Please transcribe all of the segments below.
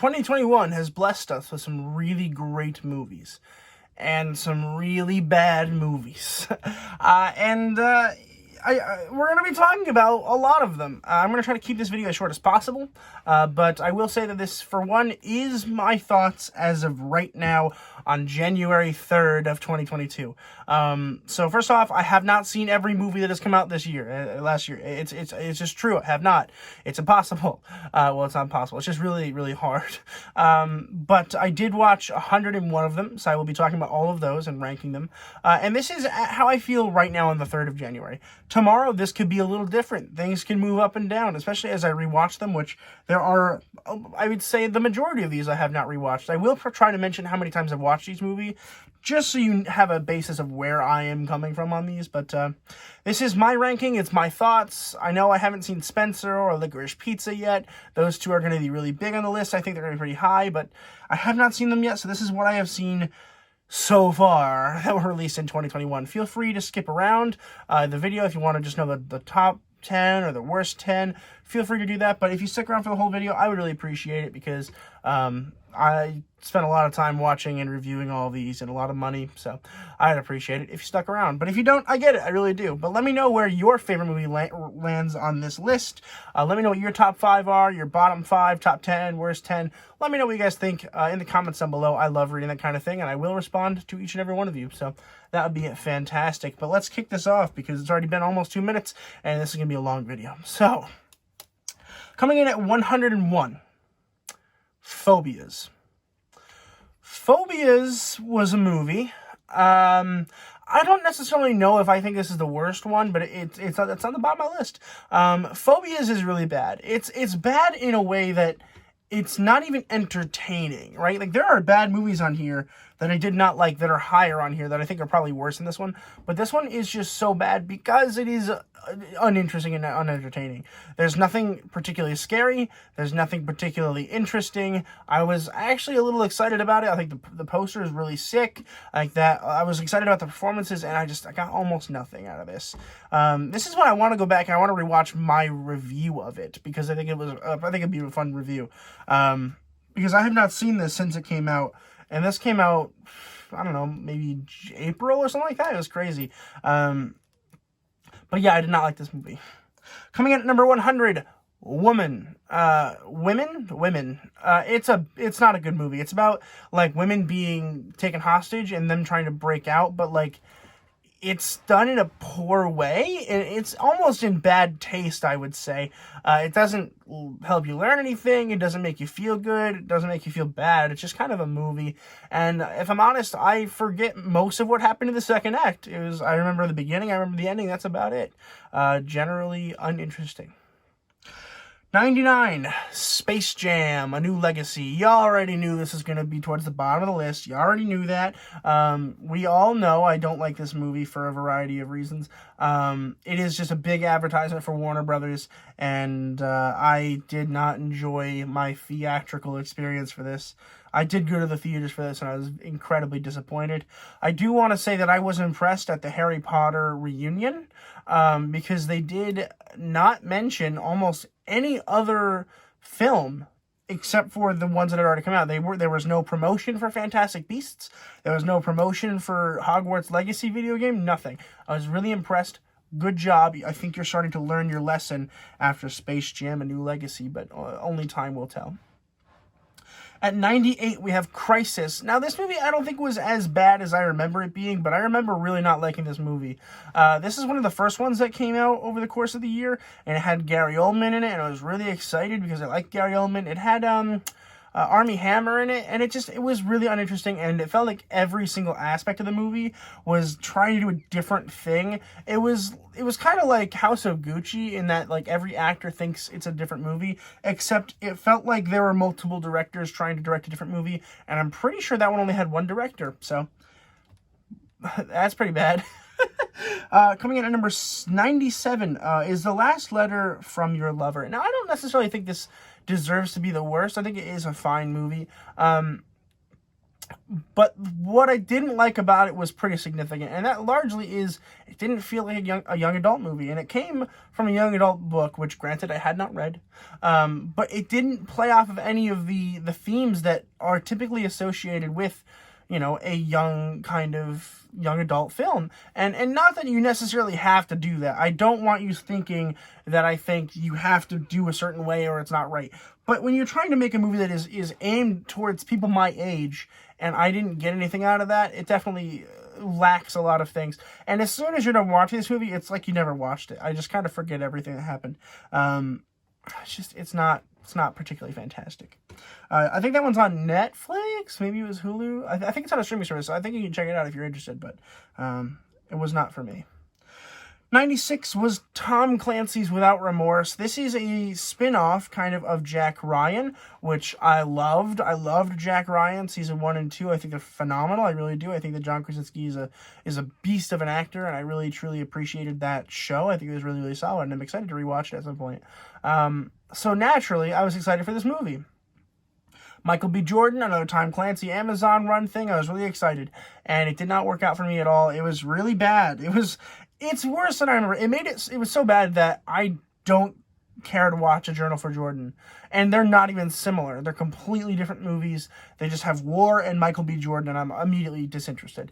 2021 has blessed us with some really great movies and some really bad movies. We're going to be talking about a lot of them. I'm going to try to keep this video as short as possible, but I will say that this, for one, is my thoughts as of right now on January 3rd of 2022. So first off, I have not seen every movie that has come out this year, last year. It's just true. I have not. It's impossible. Well, it's not impossible. It's just really, really hard. But I did watch 101 of them, so I will be talking about all of those and ranking them. And this is how I feel right now on the 3rd of January. Tomorrow, this could be a little different. Things can move up and down, especially as I rewatch them, which there are, I would say, the majority of these I have not rewatched. I will try to mention how many times I've watched each movie, just so you have a basis of where I am coming from on these. But this is my ranking. It's my thoughts. I know I haven't seen Spencer or Licorice Pizza yet. Those two are going to be really big on the list. I think they're going to be pretty high, but I have not seen them yet, so this is what I have seen so far that were released in 2021. Feel free to skip around the video if you want to just know the top 10 or the worst 10. Feel free to do that, but if you stick around for the whole video, I would really appreciate it, because I spent a lot of time watching and reviewing all these and a lot of money, so I'd appreciate it if you stuck around. But if you don't, I get it, I really do. But let me know where your favorite movie lands on this list. Let me know what your top 5 are, your bottom 5, top 10, worst 10. Let me know what you guys think in the comments down below. I love reading that kind of thing, and I will respond to each and every one of you, so that would be fantastic. But let's kick this off, because it's already been almost 2 minutes, and this is going to be a long video. So, coming in at 101, Phobias. Phobias was a movie. I don't necessarily know if I think this is the worst one, but it's on the bottom of my list. Phobias is really bad. It's bad in a way that it's not even entertaining, right? Like, there are bad movies on here that I did not like that are higher on here that I think are probably worse than this one. But this one is just so bad because it is uninteresting and unentertaining. There's nothing particularly scary. There's nothing particularly interesting. I was actually a little excited about it. I think the poster is really sick. Like that, I was excited about the performances, and I got almost nothing out of this. This is when I want to go back and I want to rewatch my review of it, because I think it'd be a fun review. Because I have not seen this since it came out. And this came out, I don't know, maybe April or something like that. It was crazy. But yeah, I did not like this movie. Coming in at number 100, Woman. Women. It's not a good movie. It's about, like, women being taken hostage and them trying to break out, but, like, it's done in a poor way, and it's almost in bad taste, I would say. It doesn't help you learn anything, it doesn't make you feel good, it doesn't make you feel bad, it's just kind of a movie. And if I'm honest, I forget most of what happened in the second act. I remember the beginning, I remember the ending, that's about it. Generally uninteresting. 99, Space Jam, A New Legacy. You already knew this was going to be towards the bottom of the list. You already knew that. We all know I don't like this movie for a variety of reasons. It is just a big advertisement for Warner Brothers, and I did not enjoy my theatrical experience for this. I did go to the theaters for this, and I was incredibly disappointed. I do want to say that I was impressed at the Harry Potter reunion, because they did not mention almost any other film except for the ones that had already come out. There was no promotion for Fantastic Beasts. There was no promotion for Hogwarts Legacy video game. Nothing. I was really impressed. Good job. I think you're starting to learn your lesson after Space Jam: A New Legacy, but only time will tell. At 98, we have Crisis. Now, this movie I don't think was as bad as I remember it being, but I remember really not liking this movie. This is one of the first ones that came out over the course of the year, and it had Gary Oldman in it, and I was really excited because I liked Gary Oldman. It had Armie Hammer in it, and it was really uninteresting, and it felt like every single aspect of the movie was trying to do a different thing. It was kind of like House of Gucci in that, like, every actor thinks it's a different movie, except it felt like there were multiple directors trying to direct a different movie, and I'm pretty sure that one only had one director, so that's pretty bad. Coming in at number 97 is The Last Letter from Your Lover. Now, I don't necessarily think this deserves to be the worst. I think it is a fine movie. But what I didn't like about it was pretty significant, and that largely is it didn't feel like a young adult movie, and it came from a young adult book, which granted I had not read, but it didn't play off of any of the themes that are typically associated with, you know, a young adult film. And not that you necessarily have to do that. I don't want you thinking that I think you have to do a certain way or it's not right. But when you're trying to make a movie that is aimed towards people my age, and I didn't get anything out of that, it definitely lacks a lot of things. And as soon as you're done watching this movie, it's like you never watched it. I just kind of forget everything that happened. It's not particularly fantastic. I think that one's on Netflix. Maybe it was Hulu. I think it's on a streaming service, so I think you can check it out if you're interested, but it was not for me. 96 was Tom Clancy's Without Remorse. This is a spin-off kind of Jack Ryan, which I loved. I loved Jack Ryan season 1 and 2. I think they're phenomenal. I really do. I think that John Krasinski is a beast of an actor, and I really truly appreciated that show. I think it was really, really solid, and I'm excited to rewatch it at some point. So naturally, I was excited for this movie. Michael B. Jordan, another Tom Clancy Amazon run thing. I was really excited, and it did not work out for me at all. It was really bad. It's worse than I remember. It was so bad that I don't care to watch A Journal for Jordan. And they're not even similar. They're completely different movies. They just have war and Michael B. Jordan, and I'm immediately disinterested.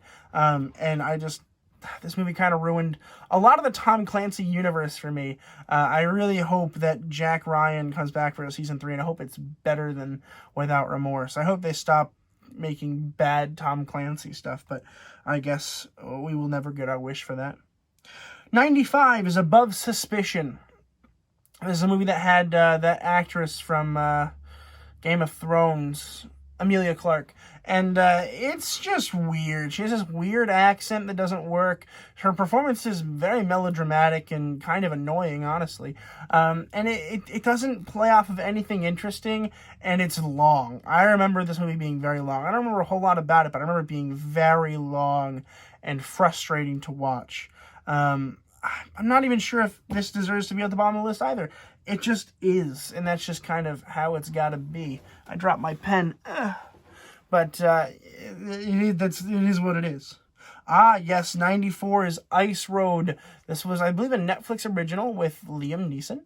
This movie kind of ruined a lot of the Tom Clancy universe for me. I really hope that Jack Ryan comes back for season 3, and I hope it's better than Without Remorse. I hope they stop making bad Tom Clancy stuff, but I guess we will never get our wish for that. 95 is Above Suspicion. This is a movie that had that actress from Game of Thrones, Emilia Clarke. And it's just weird. She has this weird accent that doesn't work. Her performance is very melodramatic and kind of annoying, honestly. And it doesn't play off of anything interesting, and it's long. I remember this movie being very long. I don't remember a whole lot about it, but I remember it being very long and frustrating to watch. I'm not even sure if this deserves to be at the bottom of the list either. It just is, and that's just kind of how it's got to be. I dropped my pen, but it is what it is. Yes, 94 is Ice Road. This was, I believe, a Netflix original with Liam Neeson,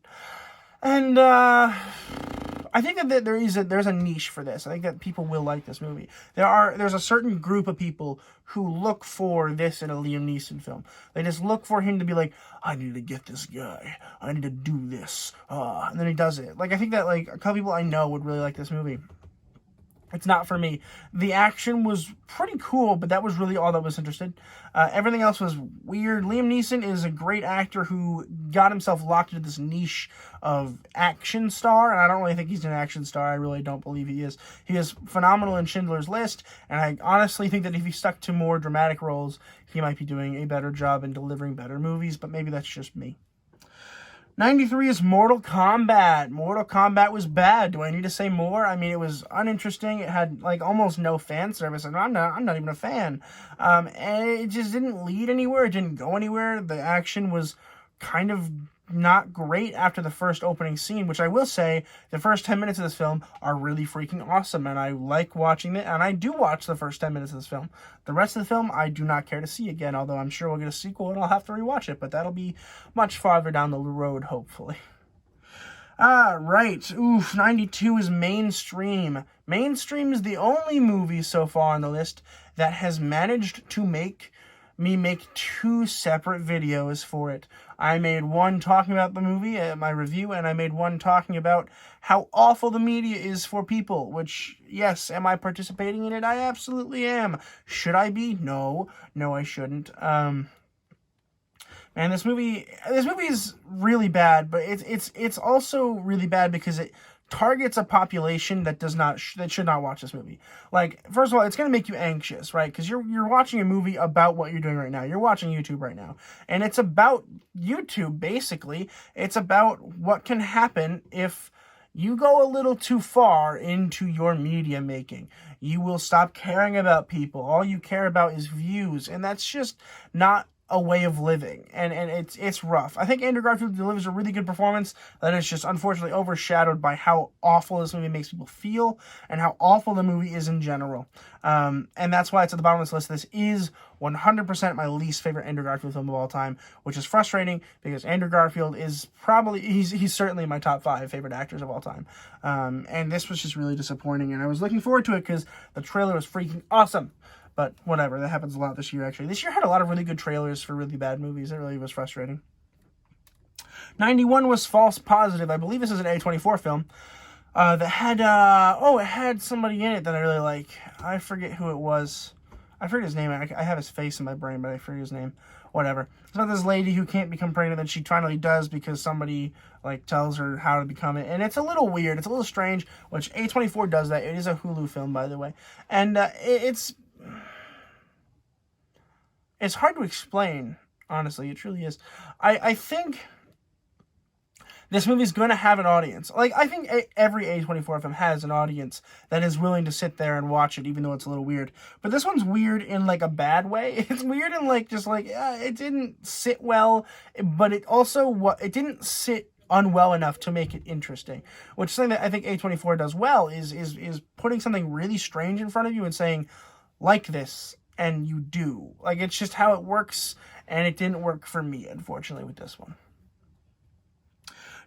and I think that there's a niche for this. I think that people will like this movie. There's a certain group of people who look for this in a Liam Neeson film. They just look for him to be like, I need to get this guy. I need to do this. And then he does it. Like, I think that, like, a couple people I know would really like this movie. It's not for me. The action was pretty cool, but that was really all that was interested. Everything else was weird. Liam Neeson is a great actor who got himself locked into this niche of action star, and I don't really think he's an action star. I really don't believe he is. He is phenomenal in Schindler's List, and I honestly think that if he stuck to more dramatic roles, he might be doing a better job in delivering better movies, but maybe that's just me. 93 is Mortal Kombat. Mortal Kombat was bad. Do I need to say more? I mean, it was uninteresting. It had, like, almost no fan service. And I'm not even a fan. And it just didn't lead anywhere. It didn't go anywhere. The action was kind of not great after the first opening scene, which I will say, the first 10 minutes of this film are really freaking awesome, and I like watching it, and I do watch the first 10 minutes of this film. The rest of the film, I do not care to see again, although I'm sure we'll get a sequel, and I'll have to rewatch it, but that'll be much farther down the road, hopefully. Right. 92 is Mainstream. Mainstream is the only movie so far on the list that has managed to make me make 2 separate videos for it. I made one talking about the movie, my review, and I made one talking about how awful the media is for people, which, yes, am I participating in it? I absolutely am. Should I be? No, I shouldn't. Man, this movie is really bad, but it's also really bad because it targets a population that should not watch this movie. Like, first of all, it's going to make you anxious, right? Because you're watching a movie about what you're doing right now. You're watching YouTube right now. And it's about YouTube, basically. It's about what can happen if you go a little too far into your media making. You will stop caring about people. All you care about is views. And that's just not a way of living, and it's rough. I think Andrew Garfield delivers a really good performance that is just unfortunately overshadowed by how awful this movie makes people feel and how awful the movie is in general. And that's why it's at the bottom of this list. This is 100% my least favorite Andrew Garfield film of all time, which is frustrating because Andrew Garfield is probably, he's certainly in my top 5 favorite actors of all time. And this was just really disappointing, and I was looking forward to it because the trailer was freaking awesome. But whatever, that happens a lot this year, actually. This year had a lot of really good trailers for really bad movies. It really was frustrating. 91 was False Positive. I believe this is an A24 film that had, it had somebody in it that I really like. I forget who it was. I forget his name. I have his face in my brain, but I forget his name. Whatever. It's about this lady who can't become pregnant that she finally does because somebody, like, tells her how to become it. And it's a little weird. It's a little strange, which A24 does that. It is a Hulu film, by the way. And it's hard to explain, honestly. It truly is. I think this movie's going to have an audience. Like, I think every A24 film has an audience that is willing to sit there and watch it, even though it's a little weird. But this one's weird in, like, a bad way. It's weird in, like, just, like, it didn't sit well, but it also, it didn't sit unwell enough to make it interesting. Which is something that I think A24 does well, is putting something really strange in front of you and saying, like this, and you do. Like, it's just how it works, and it didn't work for me, unfortunately, with this one.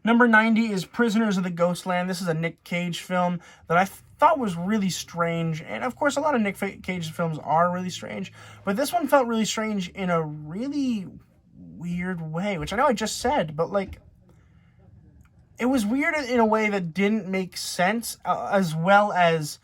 Number 90 is Prisoners of the Ghostland. This is a Nick Cage film that I thought was really strange, and of course, a lot of Nick Cage films are really strange, but this one felt really strange in a really weird way, which I know I just said, but, like, it was weird in a way that didn't make sense, as well as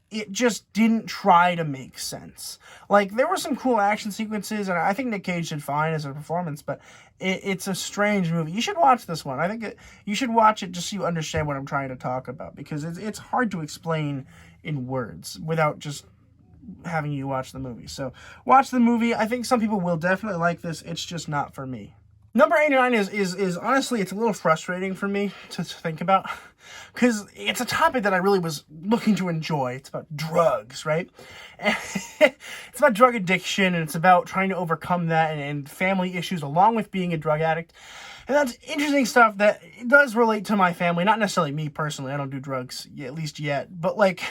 it just didn't try to make sense. Like, there were some cool action sequences, and I think Nick Cage did fine as a performance, but it's a strange movie. You should watch this one. I think you should watch it just so you understand what I'm trying to talk about, because it's hard to explain in words without just having you watch the movie. So watch the movie. I think some people will definitely like this. It's just not for me. Number 89 is honestly, it's a little frustrating for me to think about, because it's a topic that I really was looking to enjoy. It's about drugs, right? It's about drug addiction, and it's about trying to overcome that and family issues along with being a drug addict. And that's interesting stuff that does relate to my family. Not necessarily me personally. I don't do drugs, at least yet. But, like,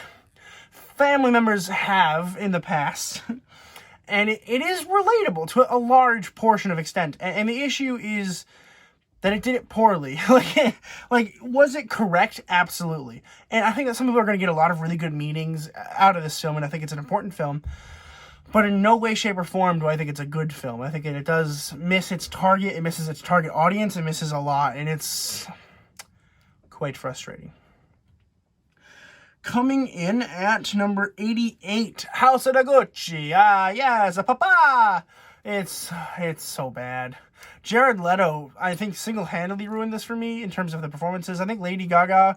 family members have in the past. And it is relatable to a large portion of extent. And the issue is that it did it poorly. like, was it correct? Absolutely. And I think that some people are going to get a lot of really good meanings out of this film, and I think it's an important film. But in no way, shape, or form do I think it's a good film. I think it does miss its target. It misses its target audience. It misses a lot, and it's quite frustrating. Coming in at number 88, House of the Gucci. Yes, papa. It's so bad. Jared Leto, I think, single-handedly ruined this for me in terms of the performances. I think Lady Gaga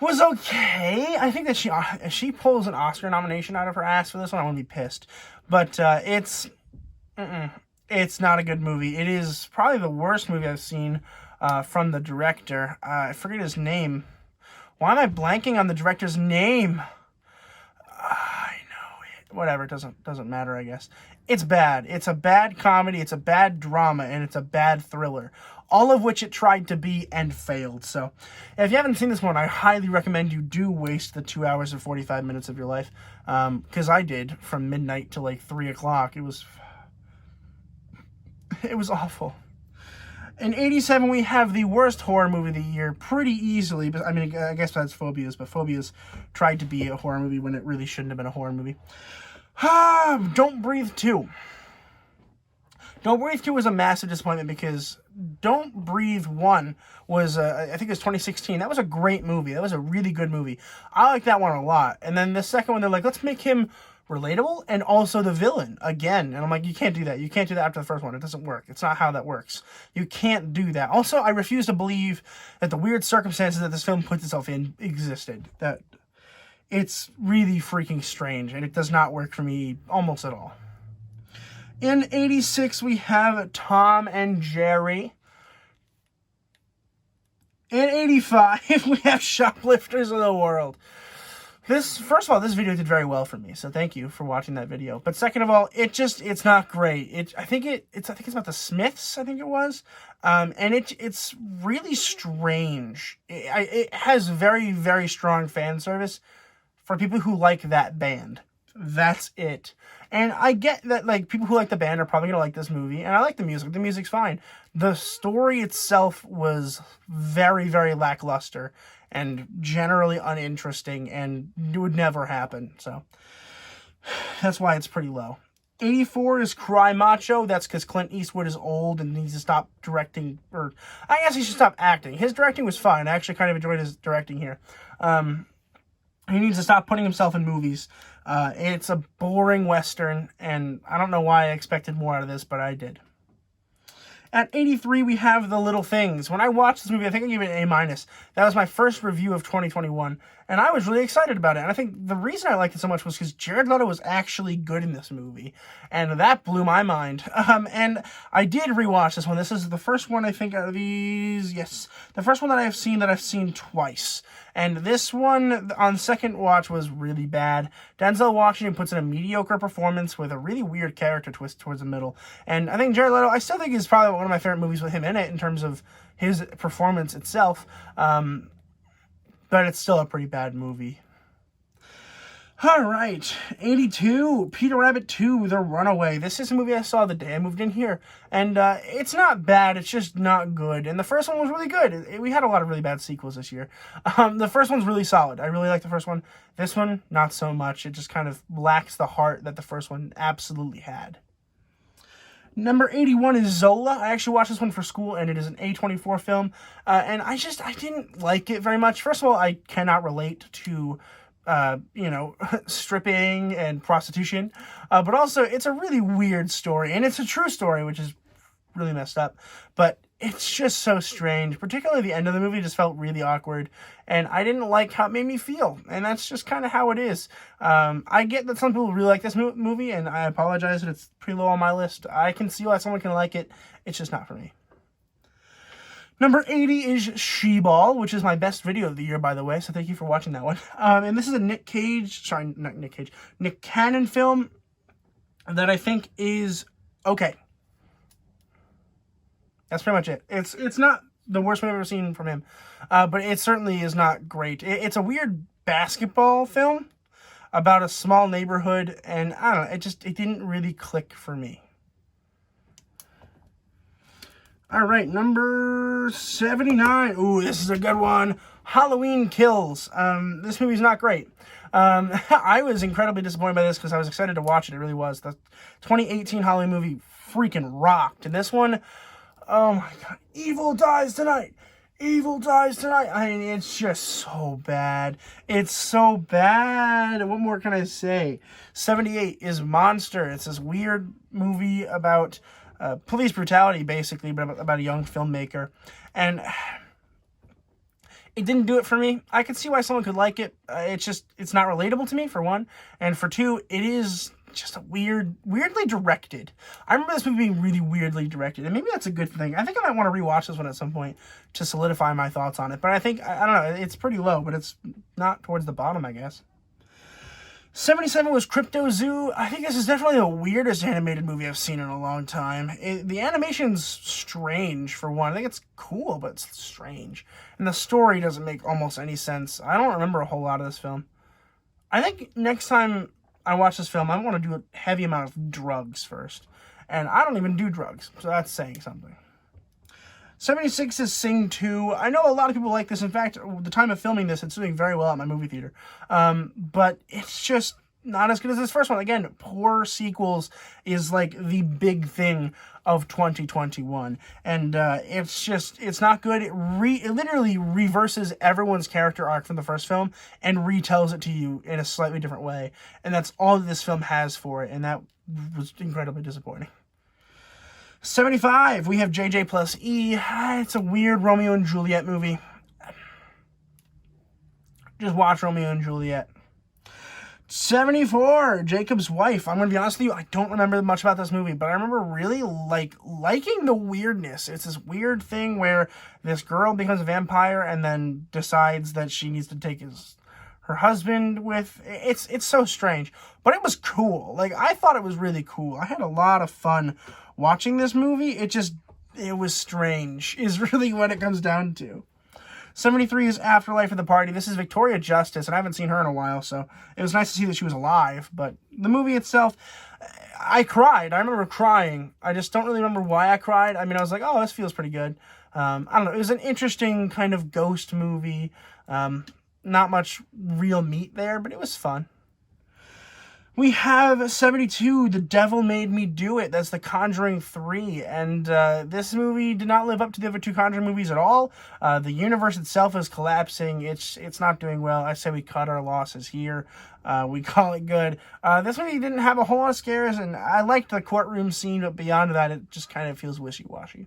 was okay. I think that she pulls an Oscar nomination out of her ass for this one, I wouldn't be pissed. But it's not a good movie. It is probably the worst movie I've seen from the director. I forget his name. Why am I blanking on the director's name? I know it. Whatever, it doesn't matter, I guess. It's bad. It's a bad comedy, it's a bad drama, and it's a bad thriller. All of which it tried to be and failed. So, if you haven't seen this one, I highly recommend you do waste the 2 hours and 45 minutes of your life. Because I did, from midnight to like 3 o'clock. It was awful. In 87, we have the worst horror movie of the year pretty easily. But I mean, I guess that's Phobias, but Phobias tried to be a horror movie when it really shouldn't have been a horror movie. Don't Breathe 2. Don't Breathe 2 was a massive disappointment because Don't Breathe 1 was, I think it was 2016. That was a great movie. That was a really good movie. I like that one a lot. And then the second one, they're like, let's make him relatable and also the villain again. And I'm like, you can't do that. You can't do that after the first one. It doesn't work. It's not how that works. You can't do that. Also, I refuse to believe that the weird circumstances that this film puts itself in existed. That it's really freaking strange, and it does not work for me almost at all. In 86, we have Tom and Jerry. In 85, we have Shoplifters of the World. First of all, this video did very well for me, so thank you for watching that video. But second of all, it's not great. I think it's about the Smiths, I think it was. And it's really strange. It has very, very strong fan service for people who like that band. That's it. And I get that, like, people who like the band are probably gonna like this movie, and I like the music. The music's fine. The story itself was very, very lackluster and generally uninteresting and would never happen. So that's why it's pretty low. 84 is Cry Macho. That's because Clint Eastwood is old and needs to stop directing, or I guess he should stop acting. His directing was fine. I actually kind of enjoyed his directing here. He needs to stop putting himself in movies. It's a boring Western, and I don't know why I expected more out of this, but I did. At 83, we have The Little Things. When I watched this movie, I think I gave it an A-. That was my first review of 2021, and I was really excited about it. And I think the reason I liked it so much was because Jared Leto was actually good in this movie, and that blew my mind. And I did rewatch this one. This is the first one, I think, out of these. Yes, the first one that I've seen twice. And this one, on second watch, was really bad. Denzel Washington puts in a mediocre performance with a really weird character twist towards the middle. And I think Jared Leto, I still think is probably one of my favorite movies with him in it in terms of his performance itself. But it's still a pretty bad movie. All right, 82, Peter Rabbit 2, The Runaway. This is a movie I saw the day I moved in here, and it's not bad, it's just not good. And the first one was really good. We had a lot of really bad sequels this year. The first one's really solid. I really like the first one. This one, not so much. It just kind of lacks the heart that the first one absolutely had. Number 81 is Zola. I actually watched this one for school, and it is an A24 film, and I didn't like it very much. First of all, I cannot relate to stripping and prostitution. But also, it's a really weird story, and it's a true story, which is really messed up. But it's just so strange. Particularly the end of the movie just felt really awkward, and I didn't like how it made me feel. And that's just kind of how it is. I get that some people really like this movie, and I apologize that it's pretty low on my list. I can see why someone can like it. It's just not for me. Number 80 is She-Ball, which is my best video of the year, by the way, so thank you for watching that one. And this is a Nick Cannon film that I think is okay. That's pretty much it. It's not the worst movie I've ever seen from him, but it certainly is not great. It's a weird basketball film about a small neighborhood, and I don't know, it didn't really click for me. All right, number 79. Ooh, this is a good one. Halloween Kills. This movie's not great. I was incredibly disappointed by this because I was excited to watch it. It really was. The 2018 Halloween movie freaking rocked. And this one, oh my God. Evil dies tonight. Evil dies tonight. I mean, it's just so bad. It's so bad. What more can I say? 78 is Monster. It's this weird movie about police brutality, basically, but about a young filmmaker. And it didn't do it for me. I could see why someone could like it. It's not relatable to me, for one. And for two, it is just a weirdly directed. I remember this movie being really weirdly directed, and maybe that's a good thing. I think I might want to rewatch this one at some point to solidify my thoughts on it. But I think, I don't know, it's pretty low, but it's not towards the bottom, I guess. 77 was Crypto Zoo. I think this is definitely the weirdest animated movie I've seen in a long time. The animation's strange, for one. I think it's cool, but it's strange. And the story doesn't make almost any sense. I don't remember a whole lot of this film. I think next time I watch this film, I want to do a heavy amount of drugs first. And I don't even do drugs, so that's saying something. 76 is Sing 2. I know a lot of people like this. In fact, at the time of filming this, it's doing very well at my movie theater. But it's just not as good as this first one. Again, poor sequels is like the big thing of 2021. And it's not good. It literally reverses everyone's character arc from the first film and retells it to you in a slightly different way. And that's all that this film has for it. And that was incredibly disappointing. 75, we have JJ plus E. It's a weird Romeo and Juliet movie. Just watch Romeo and Juliet. 74, Jacob's Wife. I'm going to be honest with you, I don't remember much about this movie, but I remember really liking the weirdness. It's this weird thing where this girl becomes a vampire and then decides that she needs to take her husband with. It's so strange, but it was cool. Like, I thought it was really cool. I had a lot of fun watching this movie. It was strange, is really what it comes down to. 73 is Afterlife of the Party. This is Victoria Justice, and I haven't seen her in a while, so it was nice to see that she was alive. But the movie itself, I cried. I remember crying. I just don't really remember why I cried. I mean, I was like, oh, this feels pretty good. I don't know. It was an interesting kind of ghost movie. Not much real meat there, but it was fun. We have 72, The Devil Made Me Do It. That's The Conjuring 3. And this movie did not live up to the other two Conjuring movies at all. The universe itself is collapsing. It's not doing well. I say we cut our losses here. We call it good. This movie didn't have a whole lot of scares, and I liked the courtroom scene, but beyond that, it just kind of feels wishy-washy.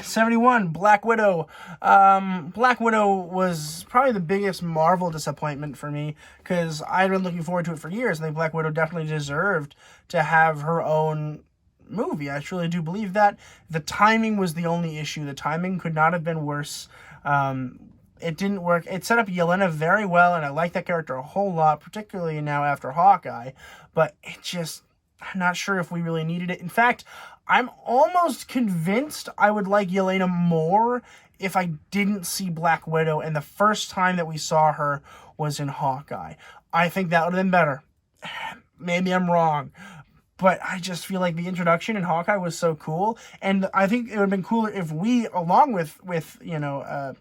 71, Black Widow. Black Widow was probably the biggest Marvel disappointment for me, because I'd been looking forward to it for years. I think Black Widow definitely deserved to have her own movie. I truly do believe that. The timing was the only issue. The timing could not have been worse. It didn't work. It set up Yelena very well, and I like that character a whole lot, particularly now after Hawkeye, but I'm not sure if we really needed it. In fact, I'm almost convinced I would like Yelena more if I didn't see Black Widow and the first time that we saw her was in Hawkeye. I think that would have been better. Maybe I'm wrong, but I just feel like the introduction in Hawkeye was so cool, and I think it would have been cooler if we, along with Little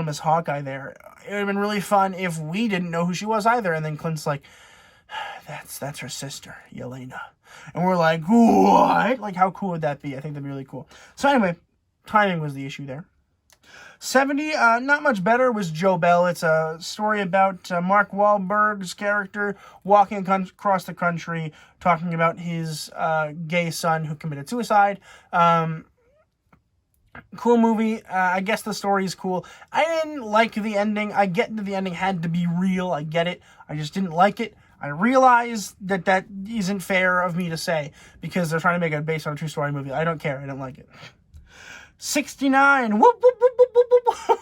Miss Hawkeye there, it would have been really fun if we didn't know who she was either, and then Clint's like, that's her sister, Yelena. And we're like, what? Like, how cool would that be? I think that'd be really cool. So anyway, timing was the issue there. 70, not much better, was Joe Bell. It's a story about Mark Wahlberg's character walking across the country, talking about his gay son who committed suicide. Cool movie. I guess the story is cool. I didn't like the ending. I get that the ending had to be real. I get it. I just didn't like it. I realize that isn't fair of me to say, because they're trying to make it based on a true story movie. I don't care. I don't like it. 69. Whoop, whoop, whoop, whoop, whoop, whoop.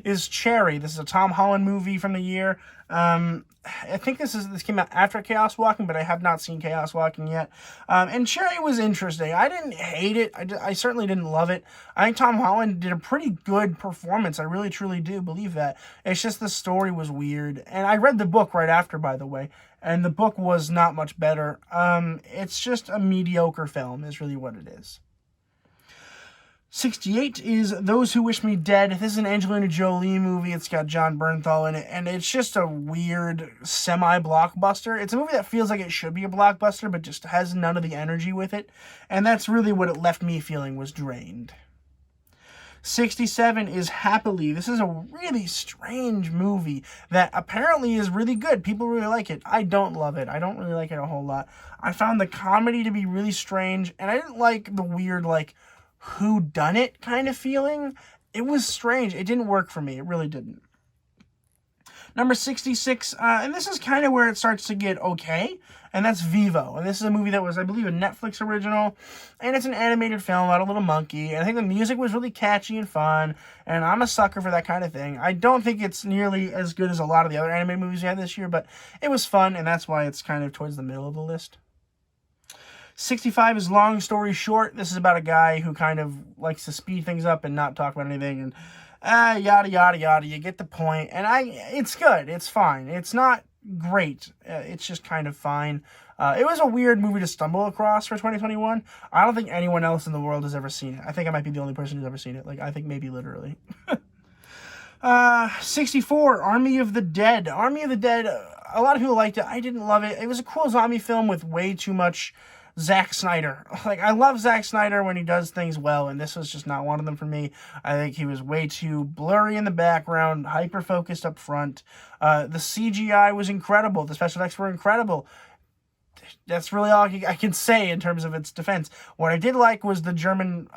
Is Cherry. This is a Tom Holland movie from the year. I think this came out after Chaos Walking, but I have not seen Chaos Walking yet. And Cherry was interesting. I didn't hate it. I certainly didn't love it. I think Tom Holland did a pretty good performance. I really, truly do believe that. It's just the story was weird. And I read the book right after, by the way, and the book was not much better. It's just a mediocre film is really what it is. 68 is Those Who Wish Me Dead. This is an Angelina Jolie movie. It's got Jon Bernthal in it, and it's just a weird semi-blockbuster. It's a movie that feels like it should be a blockbuster, but just has none of the energy with it, and that's really what it left me feeling was drained. 67 is Happily. This is a really strange movie that apparently is really good. People really like it. I don't love it. I don't really like it a whole lot. I found the comedy to be really strange, and I didn't like the weird, whodunit kind of feeling. It was strange. It didn't work for me. It really didn't. Number 66, and this is kind of where it starts to get okay, and that's Vivo. And this is a movie that was, I believe, a Netflix original, and it's an animated film about a little monkey, and I think the music was really catchy and fun, and I'm a sucker for that kind of thing. I don't think it's nearly as good as a lot of the other animated movies we had this year, but it was fun, and that's why it's kind of towards the middle of the list. 65 is Long Story Short. This is about a guy who kind of likes to speed things up and not talk about anything, and yada, yada, yada. You get the point, and it's good. It's fine. It's not great. It's just kind of fine. It was a weird movie to stumble across for 2021. I don't think anyone else in the world has ever seen it. I think I might be the only person who's ever seen it. I think maybe literally. 64, Army of the Dead. Army of the Dead, a lot of people liked it. I didn't love it. It was a cool zombie film with way too much Zack Snyder. I love Zack Snyder when he does things well, and this was just not one of them for me. I think he was way too blurry in the background, hyper-focused up front. The CGI was incredible. The special effects were incredible. That's really all I can say in terms of its defense. What I did like was the German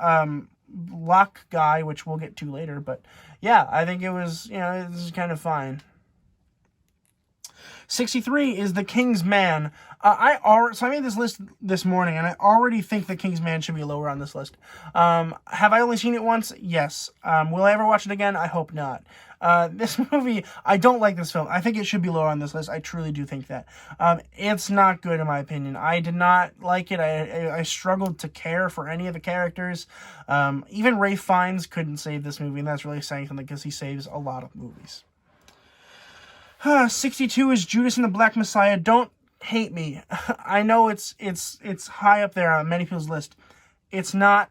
lock guy, which we'll get to later, but yeah, I think it was, this is kind of fine. 63 is The King's Man. So I made this list this morning, and I already think The King's Man should be lower on this list. Have I only seen it once? Yes. Will I ever watch it again? I hope not. This movie, I don't like this film. I think it should be lower on this list. I truly do think that. It's not good in my opinion. I did not like it. I struggled to care for any of the characters. Even Ralph Fiennes couldn't save this movie, and that's really saying something because he saves a lot of movies. 62 is Judas and the Black Messiah. Don't hate me. I know it's high up there on many people's list. It's not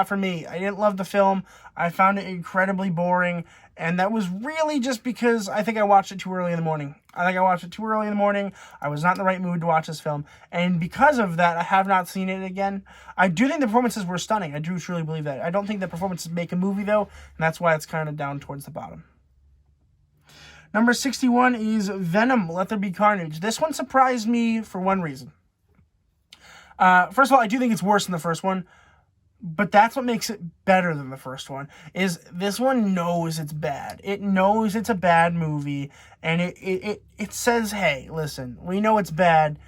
for me. I didn't love the film. I found it incredibly boring, and that was really just because I think I watched it too early in the morning. I was not in the right mood to watch this film, and because of that, I have not seen it again. I do think the performances were stunning. I do truly believe that. I don't think the performances make a movie, though, and that's why it's kind of down towards the bottom. Number 61 is Venom, Let There Be Carnage. This one surprised me for one reason. First of all, I do think it's worse than the first one, but that's what makes it better than the first one, is this one knows it's bad. It knows it's a bad movie, and it says, hey, listen, we know it's bad.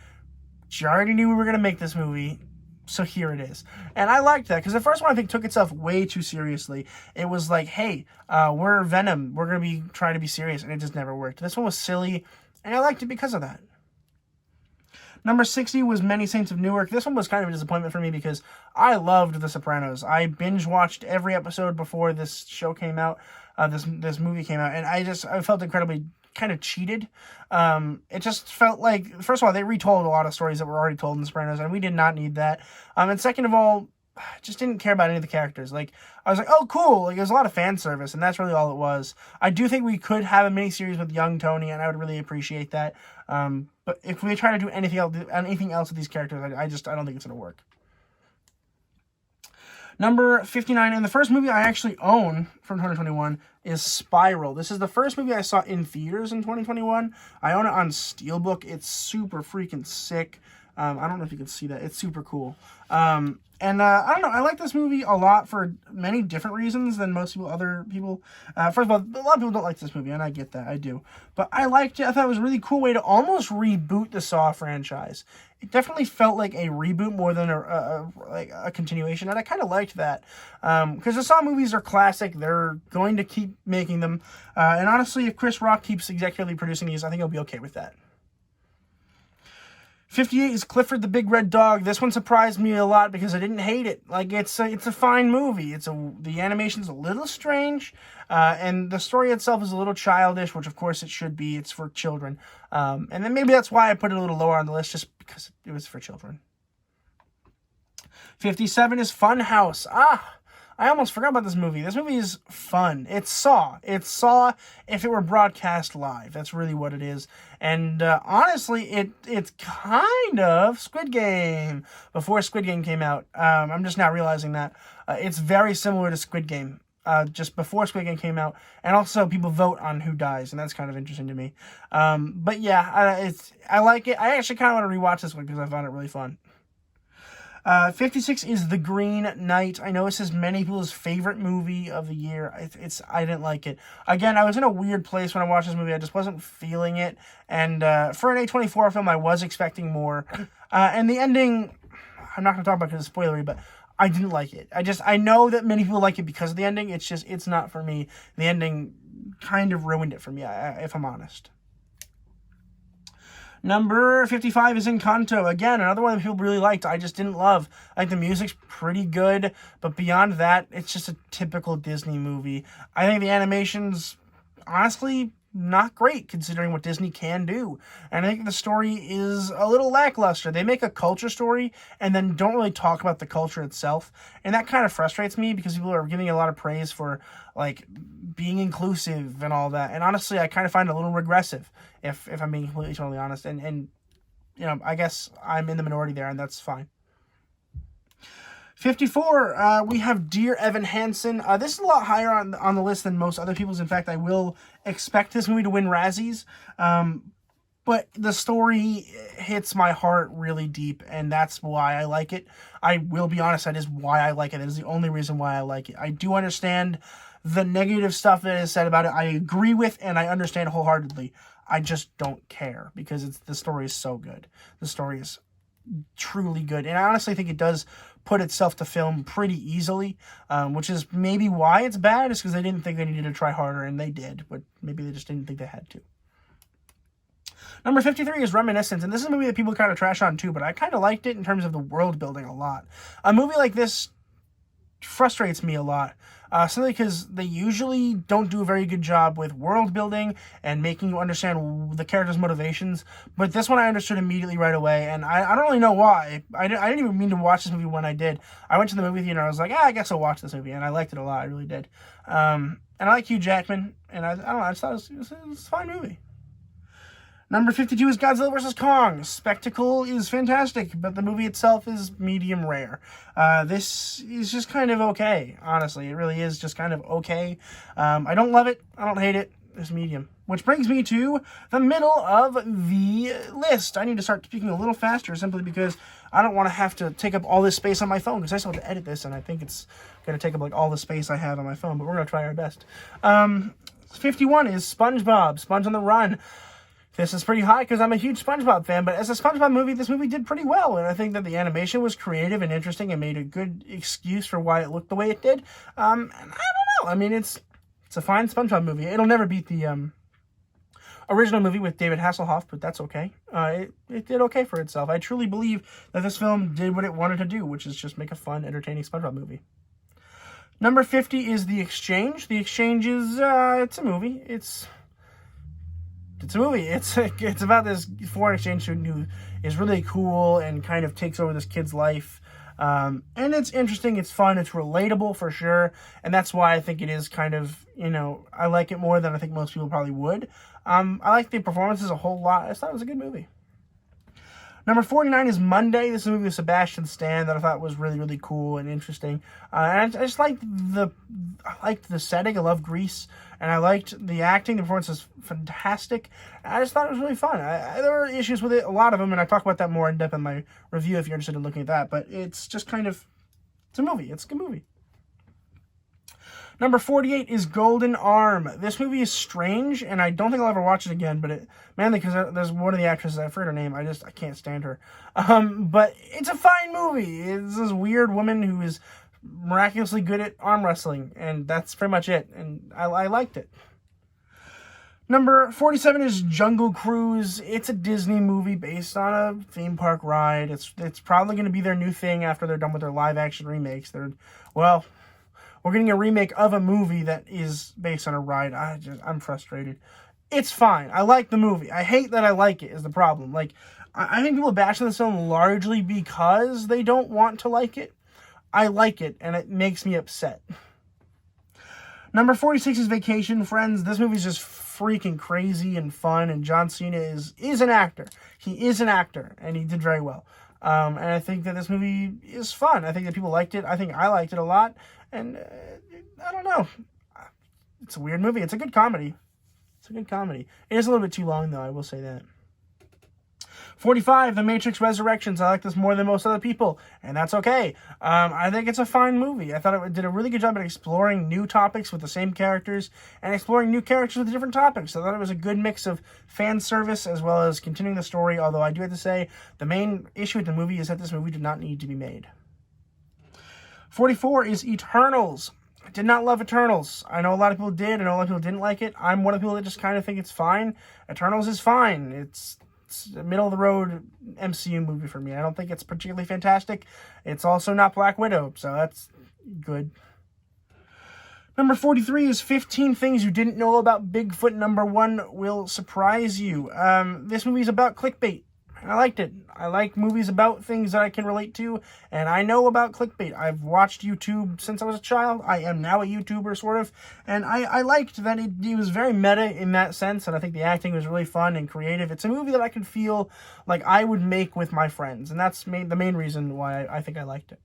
You already knew we were going to make this movie, so here it is. And I liked that, because the first one, I think, took itself way too seriously. It was like, hey, we're Venom. We're going to be trying to be serious, and it just never worked. This one was silly, and I liked it because of that. Number 60 was Many Saints of Newark. This one was kind of a disappointment for me because I loved The Sopranos. I binge-watched every episode before this show came out, this movie came out, and I felt incredibly kind of cheated. It just felt like, first of all, they retold a lot of stories that were already told in The Sopranos, and we did not need that. And second of all, I just didn't care about any of the characters. Like, I was like, oh, cool. Like, it was a lot of fan service, and that's really all it was. I do think we could have a miniseries with young Tony, and I would really appreciate that. But if we try to do anything else with these characters, I don't think it's going to work. Number 59, and the first movie I actually own from 2021 is Spiral. This is the first movie I saw in theaters in 2021. I own it on Steelbook. It's super freaking sick. I don't know if you can see that. It's super cool. And I don't know. I like this movie a lot for many different reasons than most other people. First of all, a lot of people don't like this movie, and I get that. I do. But I liked it. I thought it was a really cool way to almost reboot the Saw franchise. It definitely felt like a reboot more than a continuation, and I kind of liked that. Because the Saw movies are classic. They're going to keep making them. And honestly, if Chris Rock keeps executively producing these, I think he'll be okay with that. 58 is Clifford the Big Red Dog. This one surprised me a lot because I didn't hate it. Like, it's a fine movie. The animation's a little strange, and the story itself is a little childish, which of course it should be. It's for children. And then maybe that's why I put it a little lower on the list, just because it was for children. 57 is Funhouse. I almost forgot about this movie. This movie is fun. It's Saw. It's Saw if it were broadcast live. That's really what it is. And honestly, it's kind of Squid Game before Squid Game came out. I'm just now realizing that. It's very similar to Squid Game. Just before Squid Game came out. And also people vote on who dies, and that's kind of interesting to me. But yeah, I like it. I actually kind of want to rewatch this one because I found it really fun. 56 is The Green Knight. I know this is many people's favorite movie of the year. I didn't like it. Again, I was in a weird place when I watched this movie. I just wasn't feeling it. And for an A24 film, I was expecting more. And the ending, I'm not going to talk about it because it's spoilery, but I didn't like it. I know that many people like it because of the ending. It's not for me. The ending kind of ruined it for me, if I'm honest. Number 55 is Encanto. Again, another one that people really liked. I just didn't love. Like, the music's pretty good, but beyond that, it's just a typical Disney movie. I think the animation's honestly not great considering what Disney can do. And I think the story is a little lackluster. They make a culture story and then don't really talk about the culture itself. And that kind of frustrates me because people are giving a lot of praise for, like, being inclusive and all that. And honestly, I kind of find it a little regressive, if I'm being completely totally honest. And you know, I guess I'm in the minority there, and that's fine. 54, we have Dear Evan Hansen. This is a lot higher on the list than most other people's. In fact, I will expect this movie to win Razzies. But the story hits my heart really deep, and that's why I like it. I will be honest, that is why I like it. That is the only reason why I like it. I do understand the negative stuff that is said about it, I agree with and I understand wholeheartedly. I just don't care because the story is so good. The story is truly good. And I honestly think it does put itself to film pretty easily, which is maybe why it's bad, is because they didn't think they needed to try harder, and they did, but maybe they just didn't think they had to. Number 53 is Reminiscence, and this is a movie that people kind of trash on too, but I kind of liked it in terms of the world building a lot. A movie like this frustrates me a lot, simply because they usually don't do a very good job with world building and making you understand the character's motivations, but this one I understood immediately right away, and I don't really know why. I didn't even mean to watch this movie when I did. I went to the movie theater and I was like, I guess I'll watch this movie, and I liked it a lot. I really did. And I like Hugh Jackman, and I don't know, I just thought it was a fine movie. Number 52 is Godzilla vs. Kong. Spectacle is fantastic, but the movie itself is medium rare. This is just kind of okay, honestly. It really is just kind of okay. I don't love it. I don't hate it. It's medium. Which brings me to the middle of the list. I need to start speaking a little faster simply because I don't want to have to take up all this space on my phone, because I still have to edit this, and I think it's going to take up like all the space I have on my phone, but we're going to try our best. 51 is SpongeBob, Sponge on the Run. This is pretty high because I'm a huge SpongeBob fan, but as a SpongeBob movie, this movie did pretty well, and I think that the animation was creative and interesting and made a good excuse for why it looked the way it did. And I don't know. I mean, it's a fine SpongeBob movie. It'll never beat the original movie with David Hasselhoff, but that's okay. It did okay for itself. I truly believe that this film did what it wanted to do, which is just make a fun, entertaining SpongeBob movie. Number 50 is The Exchange. The Exchange is, it's a movie. It's a movie. It's about this foreign exchange student who is really cool and kind of takes over this kid's life. And it's interesting, it's fun, it's relatable for sure. And that's why I think it is kind of, I like it more than I think most people probably would. I like the performances a whole lot. I just thought it was a good movie. Number 49 is Monday. This is a movie with Sebastian Stan that I thought was really, really cool and interesting. And I just liked the setting. I love Greece. And I liked the acting. The performance was fantastic. I just thought it was really fun. There were issues with it, a lot of them, and I talk about that more in depth in my review if you're interested in looking at that. But it's just kind of, it's a movie. It's a good movie. Number 48 is Golden Arm. This movie is strange, and I don't think I'll ever watch it again, but mainly because there's one of the actresses, I forget her name, I can't stand her. But it's a fine movie. It's this weird woman who is miraculously good at arm wrestling, and that's pretty much it, and I liked it. Number 47 is Jungle Cruise. It's a Disney movie based on a theme park ride. It's probably going to be their new thing after they're done with their live-action remakes. We're getting a remake of a movie that is based on a ride. I'm frustrated. It's fine. I like the movie. I hate that I like it is the problem. I think people bash on this film largely because they don't want to like it. I like it, and it makes me upset. Number 46 is Vacation Friends. This movie is just freaking crazy and fun, and John Cena is an actor. He is an actor, and he did very well. And I think that this movie is fun. I think that people liked it. I think I liked it a lot. And I don't know. It's a weird movie. It's a good comedy. It is a little bit too long, though. I will say that. 45, The Matrix Resurrections. I like this more than most other people, and that's okay. I think it's a fine movie. I thought it did a really good job at exploring new topics with the same characters and exploring new characters with different topics. I thought it was a good mix of fan service as well as continuing the story, although I do have to say the main issue with the movie is that this movie did not need to be made. 44 is Eternals. I did not love Eternals. I know a lot of people did. I know a lot of people didn't like it. I'm one of the people that just kind of think it's fine. Eternals is fine. It's a middle-of-the-road MCU movie for me. I don't think it's particularly fantastic. It's also not Black Widow, so that's good. Number 43 is 15 Things You Didn't Know About Bigfoot. Number 1 will surprise you. This movie is about clickbait. I liked it. I like movies about things that I can relate to, and I know about clickbait. I've watched YouTube since I was a child. I am now a YouTuber, sort of, and I liked that it was very meta in that sense, and I think the acting was really fun and creative. It's a movie that I could feel like I would make with my friends, and that's the main reason why I think I liked it.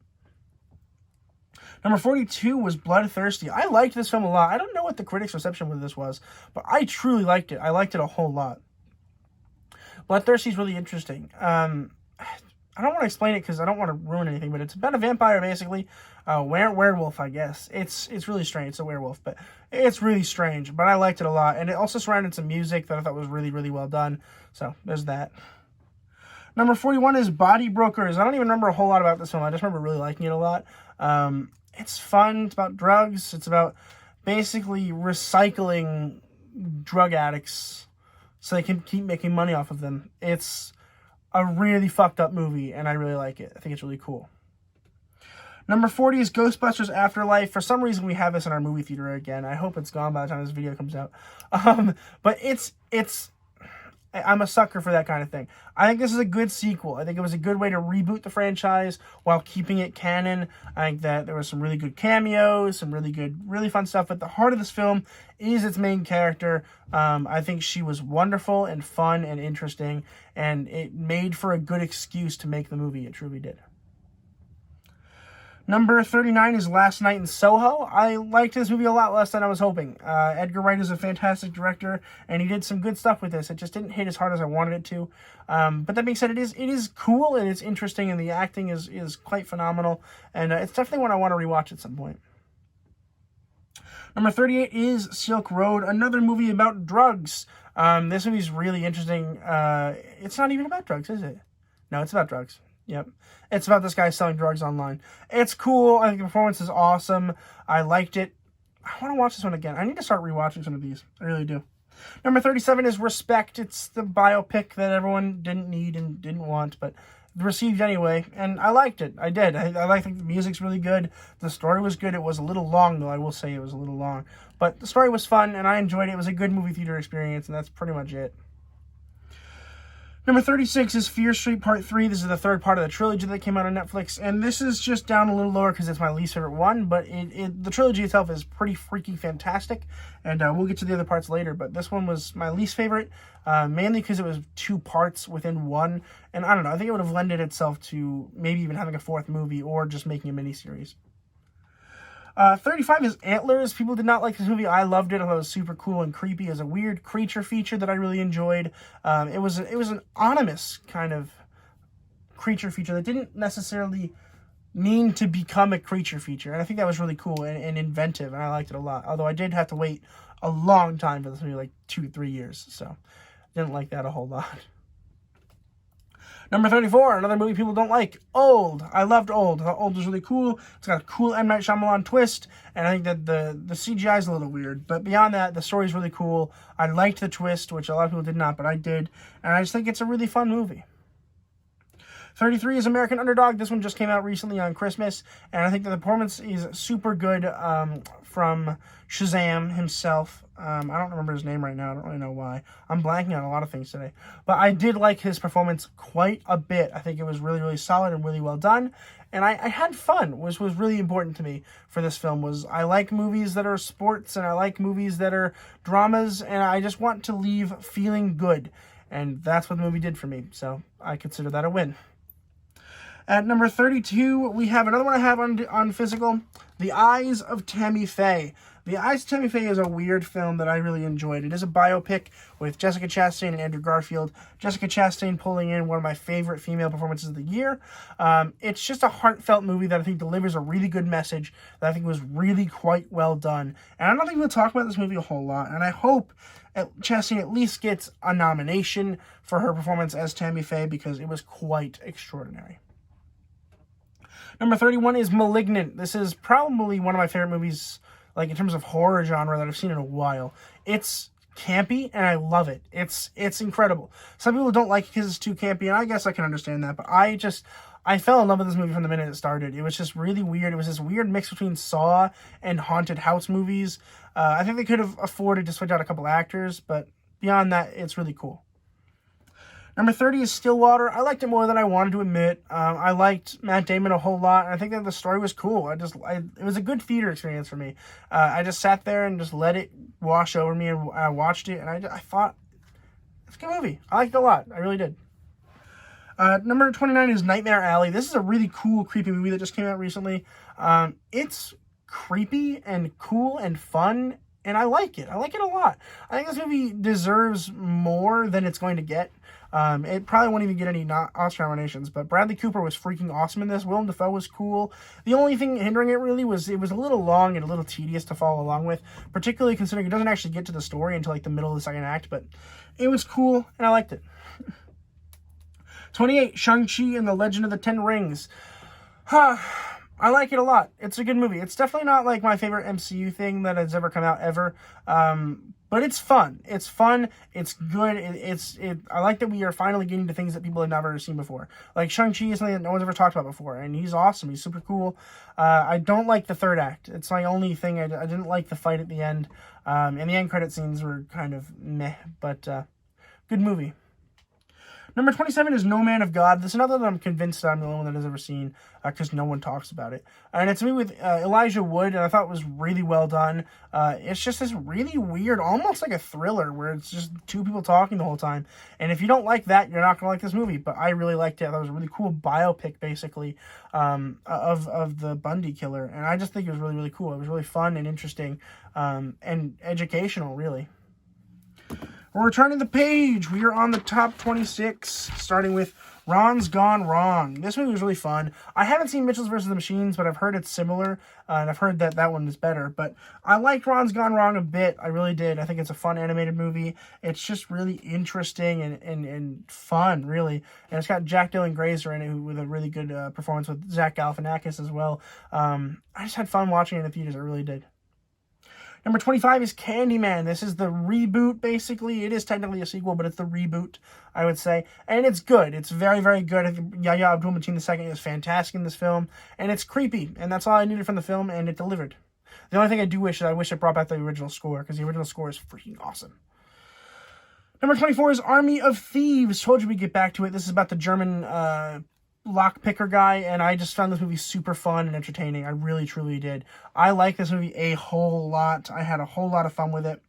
Number 42 was Bloodthirsty. I liked this film a lot. I don't know what the critics' reception with this was, but I truly liked it. I liked it a whole lot. Bloodthirsty's really interesting. I I don't want to explain it because I don't want to ruin anything, but it's about a vampire, basically. Werewolf, I guess. It's really strange. It's a werewolf, but it's really strange. But I liked it a lot. And it also surrounded some music that I thought was really, really well done. So there's that. Number 41 is Body Brokers. I don't even remember a whole lot about this film. I just remember really liking it a lot. It's fun. It's about drugs. It's about basically recycling drug addicts so they can keep making money off of them. It's a really fucked up movie, and I really like it. I think it's really cool. Number 40 is Ghostbusters Afterlife. For some reason, we have this in our movie theater again. I hope it's gone by the time this video comes out. But I'm a sucker for that kind of thing. I think this is a good sequel. I think it was a good way to reboot the franchise while keeping it canon. I think that there was some really good cameos, some really good, really fun stuff. But the heart of this film is its main character. I think she was wonderful and fun and interesting, and it made for a good excuse to make the movie. It truly did. Number 39 is Last Night in Soho. I liked this movie a lot less than I was hoping. Edgar Wright is a fantastic director, and he did some good stuff with this. It just didn't hit as hard as I wanted it to. But that being said, it is cool, and it's interesting, and the acting is quite phenomenal. And it's definitely one I want to rewatch at some point. Number 38 is Silk Road, another movie about drugs. This movie's really interesting. It's not even about drugs, is it? No, it's about drugs. Yep. It's about this guy selling drugs online. It's cool. I think the performance is awesome. I liked it. I want to watch this one again. I need to start rewatching some of these. I really do. Number 37 is Respect. It's the biopic that everyone didn't need and didn't want, but received anyway. And I liked it. I did. I think the music's really good. The story was good. It was a little long, though. I will say it was a little long. But the story was fun, and I enjoyed it. It was a good movie theater experience, and that's pretty much it. Number 36 is Fear Street Part 3. This is the third part of the trilogy that came out on Netflix. And this is just down a little lower because it's my least favorite one. But the trilogy itself is pretty freaking fantastic. And we'll get to the other parts later. But this one was my least favorite. Mainly because it was 2 parts within one. And I don't know. I think it would have lended itself to maybe even having a 4th movie or just making a miniseries. 35 is Antlers. People did not like this movie. I loved it. I thought it was super cool and creepy. It was a weird creature feature that I really enjoyed. It was an ominous kind of creature feature that didn't necessarily mean to become a creature feature. And I think that was really cool and inventive, and I liked it a lot. Although I did have to wait a long time for this movie, like 2-3 years. So I didn't like that a whole lot. Number 34, another movie people don't like, Old. I loved Old. I thought Old was really cool. It's got a cool M. Night Shyamalan twist, and I think that the CGI is a little weird. But beyond that, the story's really cool. I liked the twist, which a lot of people did not, but I did. And I just think it's a really fun movie. 33 is American Underdog. This one just came out recently on Christmas, and I think that the performance is super good from Shazam himself. I don't remember his name right now. I don't really know why. I'm blanking on a lot of things today. But I did like his performance quite a bit. I think it was really, really solid and really well done. And I had fun, which was really important to me for this film. I like movies that are sports, and I like movies that are dramas, and I just want to leave feeling good. And that's what the movie did for me. So I consider that a win. At number 32, we have another one I have on physical, The Eyes of Tammy Faye. The Eyes of Tammy Faye is a weird film that I really enjoyed. It is a biopic with Jessica Chastain and Andrew Garfield. Jessica Chastain pulling in one of my favorite female performances of the year. It's just a heartfelt movie that I think delivers a really good message that I think was really quite well done. And I don't think we'll talk about this movie a whole lot, and I hope Chastain at least gets a nomination for her performance as Tammy Faye because it was quite extraordinary. Number 31 is Malignant. This is probably one of my favorite movies, like in terms of horror genre, that I've seen in a while. It's campy, and I love it. It's incredible. Some people don't like it because it's too campy, and I guess I can understand that, but I fell in love with this movie from the minute it started. It was just really weird. It was this weird mix between Saw and haunted house movies. I think they could have afforded to switch out a couple actors, but beyond that, it's really cool. Number 30 is Stillwater. I liked it more than I wanted to admit. I liked Matt Damon a whole lot, and I think that the story was cool. It was a good theater experience for me. I just sat there and just let it wash over me, and I watched it, and I thought, it's a good movie. I liked it a lot. I really did. Number 29 is Nightmare Alley. This is a really cool, creepy movie that just came out recently. It's creepy and cool and fun, and I like it. I like it a lot. I think this movie deserves more than it's going to get. It probably won't even get any Oscar nominations, but Bradley Cooper was freaking awesome in this. Willem Dafoe was cool. The only thing hindering it really was it was a little long and a little tedious to follow along with, particularly considering it doesn't actually get to the story until like the middle of the second act, but it was cool and I liked it. 28, Shang-Chi and the Legend of the Ten Rings. I like it a lot. It's a good movie. It's definitely not like my favorite MCU thing that has ever come out ever. But it's fun. It's fun. It's good. I like that we are finally getting to things that people have never seen before. Like Shang-Chi is something that no one's ever talked about before, and he's awesome. He's super cool. I don't like the third act. It's my only thing. I didn't like the fight at the end. And the end credit scenes were kind of meh, but good movie. Number 27 is No Man of God. This is another that I'm convinced I'm the only one that has ever seen because no one talks about it. And it's a movie with Elijah Wood, and I thought it was really well done. It's just this really weird, almost like a thriller, where it's just two people talking the whole time. And if you don't like that, you're not going to like this movie. But I really liked it. I thought it was a really cool biopic, basically, of the Bundy killer. And I just think it was really, really cool. It was really fun and interesting and educational, really. We're returning the page. We are on the top 26, starting with Ron's Gone Wrong. This movie was really fun. I haven't seen Mitchell's vs. the Machines, but I've heard it's similar, and I've heard that one is better. But I liked Ron's Gone Wrong a bit. I really did. I think it's a fun animated movie. It's just really interesting and fun, really. And it's got Jack Dylan Grazer in it with a really good performance with Zach Galifianakis as well. I just had fun watching it in the theaters. I really did. Number 25 is Candyman. This is the reboot, basically. It is technically a sequel, but it's the reboot, I would say. And it's good. It's very, very good. I think Yahya Abdul-Mateen II is fantastic in this film. And it's creepy. And that's all I needed from the film, and it delivered. The only thing I do wish is I wish it brought back the original score, because the original score is freaking awesome. Number 24 is Army of Thieves. Told you we'd get back to it. This is about the German lockpicker guy, and I just found this movie super fun and entertaining. I really, truly did. I like this movie a whole lot. I had a whole lot of fun with it.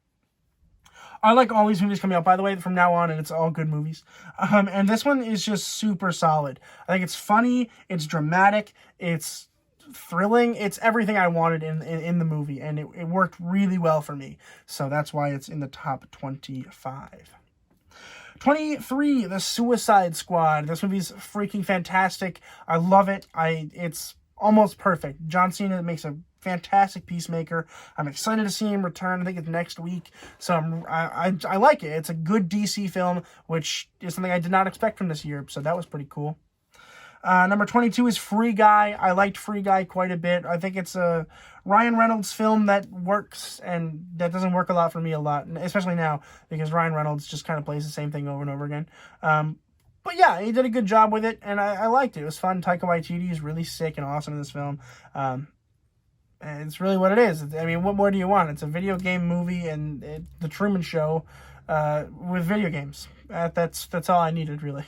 I like all these movies coming out, by the way, from now on, and it's all good movies. And this one is just super solid. I think it's funny, it's dramatic, it's thrilling, it's everything I wanted in the movie, and it worked really well for me. So that's why it's in the top 25. 23, The Suicide Squad. This movie's freaking fantastic. I love it. It's almost perfect. John Cena makes a fantastic Peacemaker. I'm excited to see him return. I think it's next week. So I like it. It's a good DC film, which is something I did not expect from this year. So that was pretty cool. Number 22 is Free Guy. I liked Free Guy quite a bit. I think it's a Ryan Reynolds film that works, and that doesn't work a lot for me a lot, especially now, because Ryan Reynolds just kind of plays the same thing over and over again. But yeah, he did a good job with it, and I liked it. It was fun. Taika Waititi is really sick and awesome in this film. And it's really what it is. I mean, what more do you want? It's a video game movie and the Truman Show with video games. That's all I needed, really.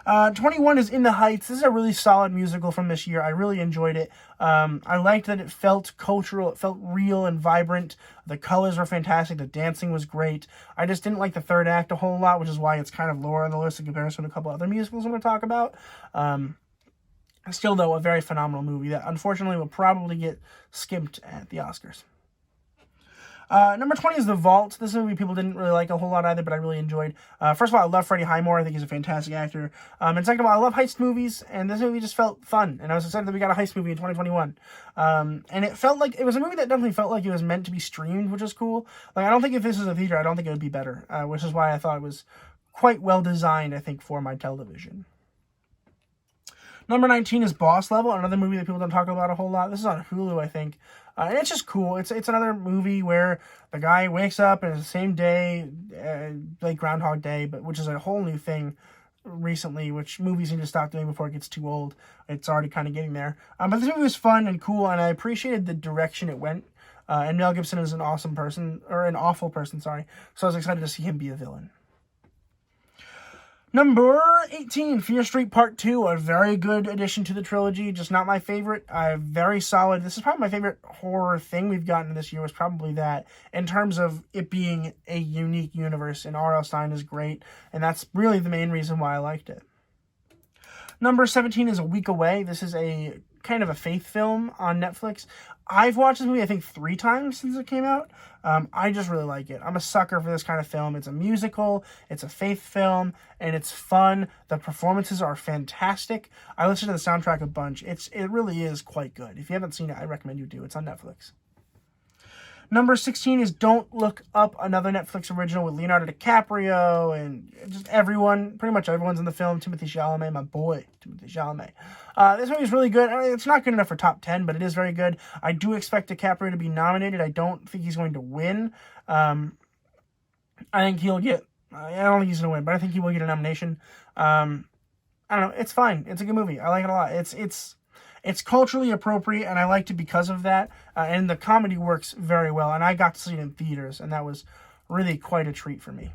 21 is In the Heights. This is a really solid musical from this year. I really enjoyed it. I liked that it felt cultural. It felt real and vibrant. The colors were fantastic. The dancing was great. I just didn't like the third act a whole lot, which is why it's kind of lower on the list in comparison to a couple other musicals I'm going to talk about. Still, though, a very phenomenal movie that unfortunately will probably get skimped at the Oscars. Number 20 is The Vault. This is a movie people didn't really like a whole lot either, but I really enjoyed. First of all, I love Freddie Highmore. I think he's a fantastic actor. And second of all, I love heist movies, and this movie just felt fun. And I was excited that we got a heist movie in 2021. And it felt like, it was a movie that definitely felt like it was meant to be streamed, which is cool. Like, I don't think if this was a theater, I don't think it would be better, which is why I thought it was quite well designed, I think, for my television. Number 19 is Boss Level, another movie that people don't talk about a whole lot. This is on Hulu, I think. And it's just cool. It's another movie where the guy wakes up and it's the same day, like Groundhog Day, but which is a whole new thing recently, which movies need to stop doing before it gets too old. It's already kind of getting there. But this movie was fun and cool, and I appreciated the direction it went. And Mel Gibson is an awesome person, or an awful person, sorry. So I was excited to see him be a villain. Number 18, Fear Street Part 2, a very good addition to the trilogy, just not my favorite. Very solid. This is probably my favorite horror thing we've gotten this year, was probably that, in terms of it being a unique universe, and R.L. Stine is great, and that's really the main reason why I liked it. Number 17 is A Week Away. This is a kind of a faith film on Netflix. I've watched this movie, I think, 3 times since it came out. I just really like it. I'm a sucker for this kind of film. It's a musical, it's a faith film, and it's fun. The performances are fantastic. I listened to the soundtrack a bunch. It really is quite good. If you haven't seen it, I recommend you do. It's on Netflix. Number 16 is Don't Look Up, another Netflix original with Leonardo DiCaprio and just everyone, pretty much everyone's in the film. Timothy Chalamet, my boy, Timothy Chalamet. This movie is really good. I mean, it's not good enough for top 10, but it is very good. I do expect DiCaprio to be nominated. I don't think he's going to win. I think he'll get, I don't think he's going to win, but I think he will get a nomination. I don't know. It's fine. It's a good movie. I like it a lot. It's culturally appropriate, and I liked it because of that. And the comedy works very well. And I got to see it in theaters, and that was really quite a treat for me.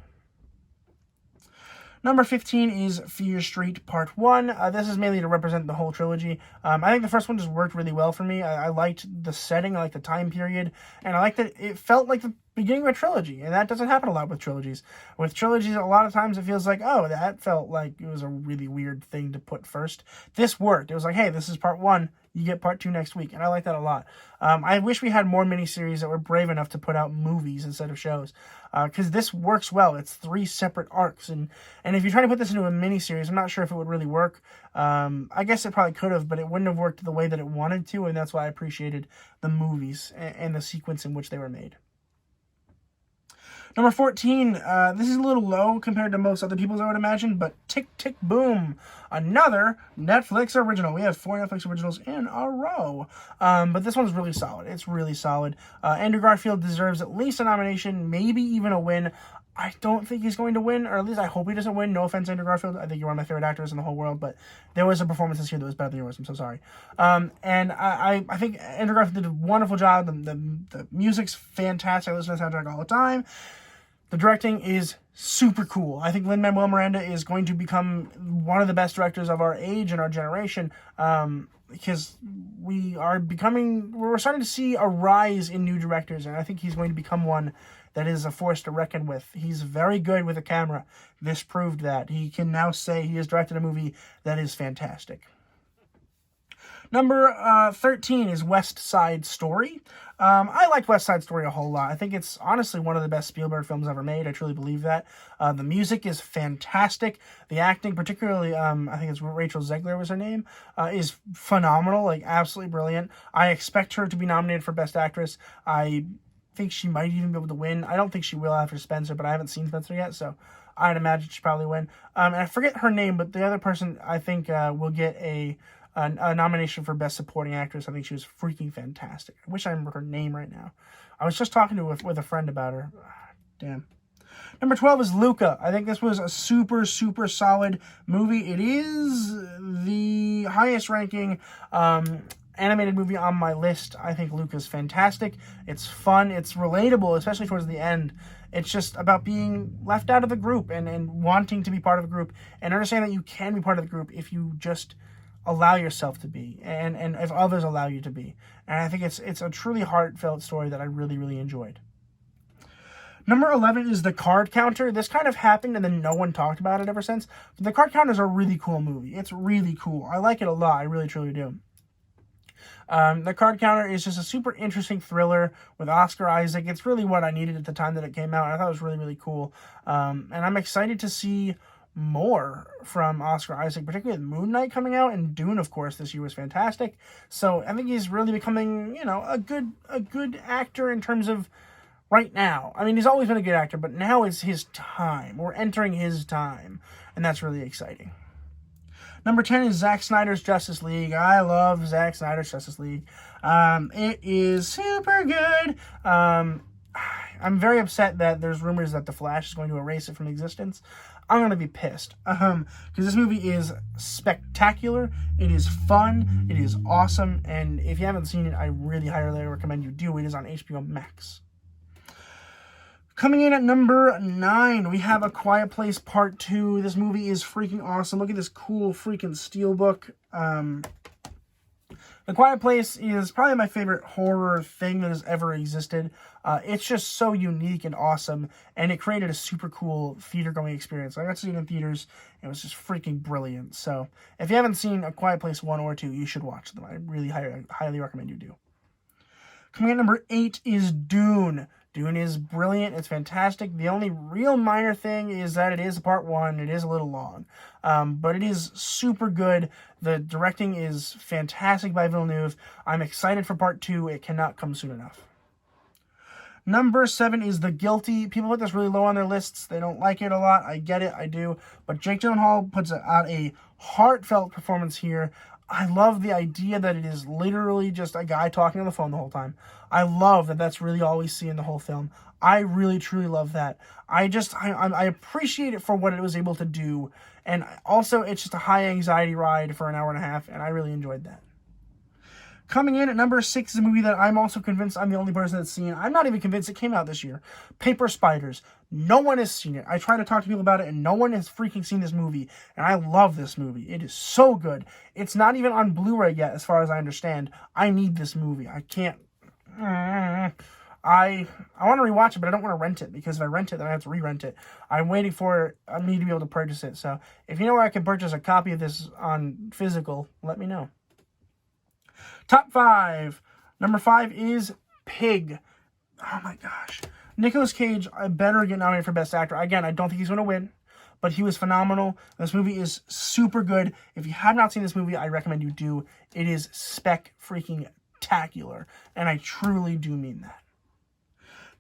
Number 15 is Fear Street Part 1. This is mainly to represent the whole trilogy. I think the first one just worked really well for me. I liked the setting, I liked the time period, and I liked that it felt like the beginning of a trilogy, and that doesn't happen a lot with trilogies. With trilogies, a lot of times it feels like, oh, that felt like it was a really weird thing to put first. This worked. It was like, hey, this is Part 1. You get Part 2 next week, and I like that a lot. I wish we had more miniseries that were brave enough to put out movies instead of shows, because this works well. It's 3 separate arcs, and if you're trying to put this into a miniseries, I'm not sure if it would really work. I guess it probably could have, but it wouldn't have worked the way that it wanted to, and that's why I appreciated the movies and the sequence in which they were made. Number 14, this is a little low compared to most other people's, I would imagine, but Tick, Tick, Boom, another Netflix original. We have 4 Netflix originals in a row, but this one's really solid. It's really solid. Andrew Garfield deserves at least a nomination, maybe even a win. I don't think he's going to win, or at least I hope he doesn't win. No offense, Andrew Garfield. I think you're one of my favorite actors in the whole world, but there was a performance this year that was better than yours. I'm so sorry. And I think Andrew Garfield did a wonderful job. The music's fantastic. I listen to the soundtrack all the time. The directing is super cool. I think Lin-Manuel Miranda is going to become one of the best directors of our age and our generation, because we're starting to see a rise in new directors, and I think he's going to become one that is a force to reckon with. He's very good with a camera. This proved that. He can now say he has directed a movie that is fantastic. Number 13 is West Side Story. I like West Side Story a whole lot. I think it's honestly one of the best Spielberg films ever made. I truly believe that. The music is fantastic. The acting, particularly, I think it's Rachel Zegler was her name, is phenomenal, like absolutely brilliant. I expect her to be nominated for Best Actress. I think she might even be able to win. I don't think she will after Spencer, but I haven't seen Spencer yet, so I'd imagine she'll probably win. And I forget her name, but the other person I think will get a nomination for Best Supporting Actress. I think she was freaking fantastic. I wish I remember her name right now. I was just talking with a friend about her. Damn. Number 12 is Luca. I think this was a super, super solid movie. It is the highest ranking animated movie on my list. I think Luca's fantastic. It's fun. It's relatable, especially towards the end. It's just about being left out of the group and wanting to be part of a group and understand that you can be part of the group if you just allow yourself to be and if others allow you to be. And I think it's a truly heartfelt story that I really, really enjoyed. Number 11 is The Card Counter. This kind of happened and then no one talked about it ever since. But The Card Counter is a really cool movie. It's really cool. I like it a lot. I really, truly do. The Card Counter is just a super interesting thriller with Oscar Isaac. It's really what I needed at the time that it came out. I thought it was really, really cool. And I'm excited to see more from Oscar Isaac, particularly with Moon Knight coming out, and Dune, of course, this year was fantastic. So I think he's really becoming, a good actor in terms of right now. I mean, he's always been a good actor, but now is his time. We're entering his time, and that's really exciting. Number 10 is Zack Snyder's Justice League. I love Zack Snyder's Justice League. It is super good. I'm very upset that there's rumors that The Flash is going to erase it from existence. I'm going to be pissed. Because this movie is spectacular. It is fun. It is awesome. And if you haven't seen it, I really highly recommend you do. It is on HBO Max. Coming in at number 9, we have A Quiet Place Part 2. This movie is freaking awesome. Look at this cool freaking steelbook. A Quiet Place is probably my favorite horror thing that has ever existed. It's just so unique and awesome, and it created a super cool theater-going experience. I got to see it in theaters, and it was just freaking brilliant. So, if you haven't seen A Quiet Place 1 or 2, you should watch them. I really highly recommend you do. Coming at number 8 is Dune. Dune is brilliant. It's fantastic. The only real minor thing is that it is a part 1. It is a little long. But it is super good. The directing is fantastic by Villeneuve. I'm excited for part 2. It cannot come soon enough. Number 7 is The Guilty. People put this really low on their lists. They don't like it a lot. I get it. I do. But Jake Gyllenhaal puts out a heartfelt performance here. I love the idea that it is literally just a guy talking on the phone the whole time. I love that that's really all we see in the whole film. I really, truly love that. I appreciate it for what it was able to do. And also, it's just a high anxiety ride for an hour and a half, and I really enjoyed that. Coming in at number 6 is a movie that I'm also convinced I'm the only person that's seen. I'm not even convinced it came out this year. Paper Spiders. No one has seen it. I try to talk to people about it, and no one has freaking seen this movie. And I love this movie. It is so good. It's not even on Blu-ray yet, as far as I understand. I need this movie. I can't... I want to rewatch it, but I don't want to rent it, because if I rent it, then I have to re-rent it. I'm waiting for me to be able to purchase it. So if you know where I can purchase a copy of this on physical, let me know. Top 5. Number 5 is Pig. Oh my gosh. Nicolas Cage, I better get nominated for Best Actor. Again, I don't think he's going to win, but he was phenomenal. This movie is super good. If you have not seen this movie, I recommend you do. It is spec-freaking-tacular, and I truly do mean that.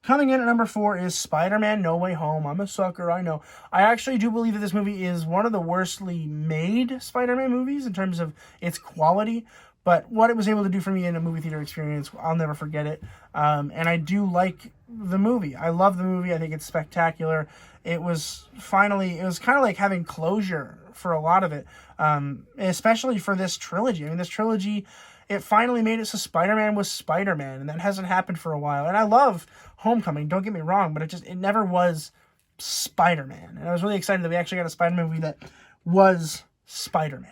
Coming in at number 4 is Spider-Man No Way Home. I'm a sucker, I know. I actually do believe that this movie is one of the worstly made Spider-Man movies in terms of its quality. But what it was able to do for me in a movie theater experience, I'll never forget it. And I do like the movie. I love the movie. I think it's spectacular. It was kind of like having closure for a lot of it, especially for this trilogy. I mean, this trilogy, it finally made it so Spider-Man was Spider-Man, and that hasn't happened for a while. And I love Homecoming, don't get me wrong, but it never was Spider-Man. And I was really excited that we actually got a Spider-Man movie that was Spider-Man.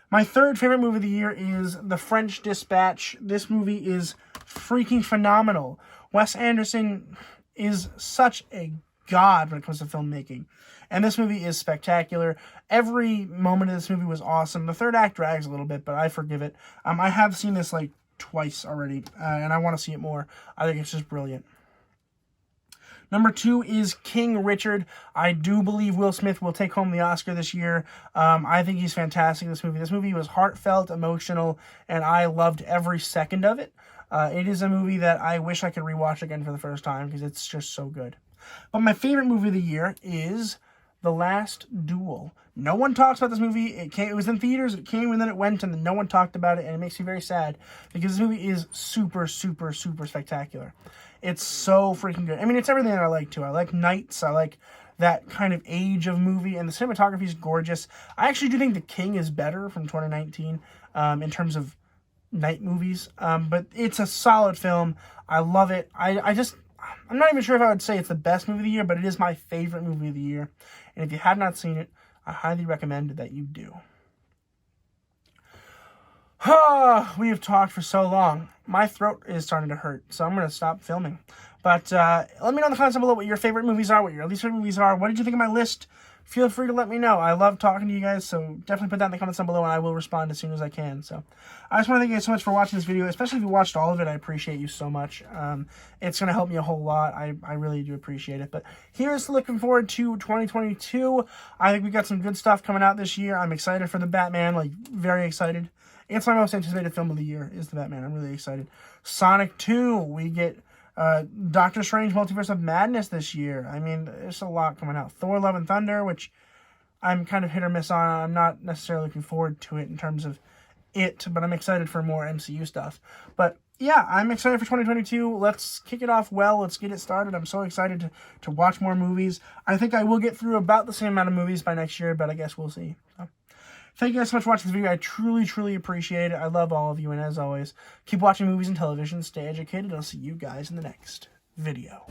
My third favorite movie of the year is The French Dispatch. This movie is freaking phenomenal. Wes Anderson is such a god when it comes to filmmaking. And this movie is spectacular. Every moment of this movie was awesome. The third act drags a little bit, but I forgive it. I have seen this like twice already, and I want to see it more. I think it's just brilliant. Number 2 is King Richard. I do believe Will Smith will take home the Oscar this year. I think he's fantastic in this movie. This movie was heartfelt, emotional, and I loved every second of it. It is a movie that I wish I could rewatch again for the first time because it's just so good. But my favorite movie of the year is The Last Duel. No one talks about this movie. It was in theaters, it came, and then it went, and then no one talked about it, and it makes me very sad because this movie is super, super, super spectacular. It's so freaking good. I mean, it's everything that I like, too. I like Knights. I like that kind of age of movie, and the cinematography is gorgeous. I actually do think The King is better from 2019 in terms of night movies, but it's a solid film. I love it. I'm not even sure if I would say it's the best movie of the year, but it is my favorite movie of the year, and if you have not seen it, I highly recommend that you do. We have talked for so long. My throat is starting to hurt, so I'm going to stop filming. But let me know in the comments down below what your favorite movies are, what your least favorite movies are. What did you think of my list? Feel free to let me know. I love talking to you guys, so definitely put that in the comments down below, and I will respond as soon as I can. So I just want to thank you guys so much for watching this video, especially if you watched all of it. I appreciate you so much. It's going to help me a whole lot. I really do appreciate it. But here's looking forward to 2022. I think we got some good stuff coming out this year. I'm excited for the Batman, like very excited. It's my most anticipated film of the year is the Batman. I'm really excited. Sonic 2, we get Doctor Strange Multiverse of Madness this year. I mean, there's a lot coming out. Thor Love and Thunder, which I'm kind of hit or miss on. I'm not necessarily looking forward to it in terms of it, but I'm excited for more MCU stuff. But yeah, I'm excited for 2022. Let's kick it off well. Let's get it started. I'm so excited to watch more movies. I think I will get through about the same amount of movies by next year, but I guess we'll see. So, thank you guys so much for watching this video. I truly, truly appreciate it. I love all of you, and as always, keep watching movies and television. Stay educated. I'll see you guys in the next video.